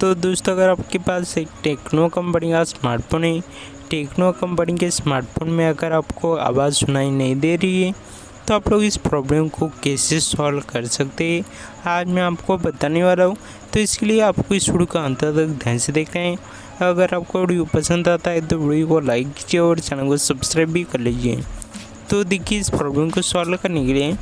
तो दोस्तों अगर आपके पास एक टेक्नो कंपनी का स्मार्टफोन है, टेक्नो कंपनी के स्मार्टफोन में अगर आपको आवाज़ सुनाई नहीं दे रही है तो आप लोग इस प्रॉब्लम को कैसे सॉल्व कर सकते हैं आज मैं आपको बताने वाला हूँ। तो इसके लिए आपको इस वीडियो का अंत तक ध्यान से देखना है। अगर आपको वीडियो पसंद आता है तो वीडियो को लाइक कीजिए और चैनल को सब्सक्राइब भी कर लीजिए। तो देखिए, इस प्रॉब्लम को सॉल्व करने के लिए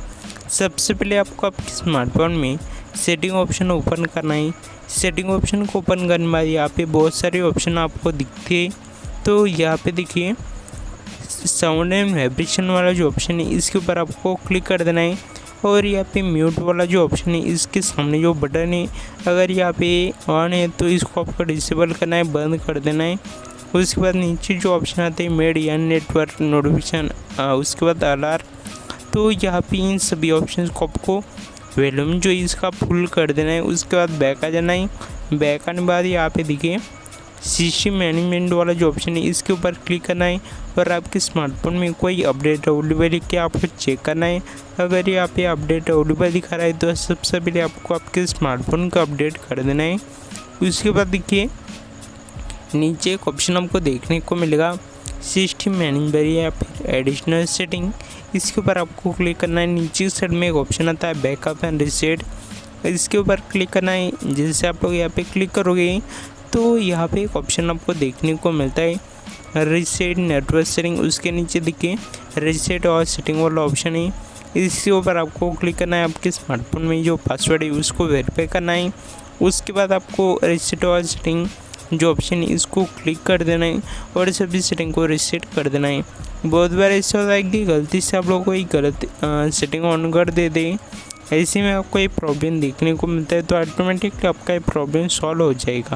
सबसे पहले आपको आपके स्मार्टफोन में सेटिंग ऑप्शन ओपन करना है। सेटिंग ऑप्शन को ओपन करने के बाद यहाँ पे बहुत सारे ऑप्शन आपको दिखते हैं। तो यहाँ पे देखिए, साउंड एंड वाइब्रेशन वाला जो ऑप्शन है इसके ऊपर आपको क्लिक कर देना है। और यहाँ पे म्यूट वाला जो ऑप्शन है इसके सामने जो बटन है अगर यहाँ पे ऑन है तो इसको आपको डिसेबल करना है, बंद कर देना है। उसके बाद नीचे जो ऑप्शन आते हैं मेड या नेटवर्क नोटिफिकेशन, उसके बाद अलार्म, तो यहाँ पे इन सभी ऑप्शन को आपको वॉल्यूम जो इसका फुल कर देना है। उसके बाद बैक आ जाना है। बैक आने के बाद यहाँ पे देखिए सिस्टम मैनेजमेंट वाला जो ऑप्शन है इसके ऊपर क्लिक करना है और आपके स्मार्टफोन में कोई अपडेट अवेलेबल है क्या आपको चेक करना है। अगर यहाँ पे अपडेट अवेलेबल दिखा रहा है तो सबसे पहले आपको आपके स्मार्टफोन का अपडेट कर देना है। उसके बाद देखिए नीचे एक ऑप्शन आपको देखने को मिलेगा सिस्टम मैनेजर या फिर एडिशनल सेटिंग, इसके ऊपर आपको क्लिक करना है। नीचे साइड में एक ऑप्शन आता है बैकअप एंड रीसेट, इसके ऊपर क्लिक करना है। जैसे आप लोग यहाँ पे क्लिक करोगे तो यहाँ पे एक ऑप्शन आपको देखने को मिलता है रीसेट नेटवर्क सेटिंग, उसके नीचे देखिए रीसेट और सेटिंग वाला ऑप्शन है। इसके ऊपर आपको क्लिक करना है। आपके स्मार्टफोन में जो पासवर्ड है उसको वेरीफाई करना है। उसके बाद आपको रीसेट और सेटिंग जो ऑप्शन है इसको क्लिक कर देना है और सभी सेटिंग को रीसेट कर देना है। बहुत बार ऐसा होता है कि गलती से आप लोग कोई गलत सेटिंग ऑन कर देते, ऐसे में आपको ये प्रॉब्लम देखने को मिलता है। तो ऑटोमेटिकली आपका ये प्रॉब्लम सॉल्व हो जाएगा।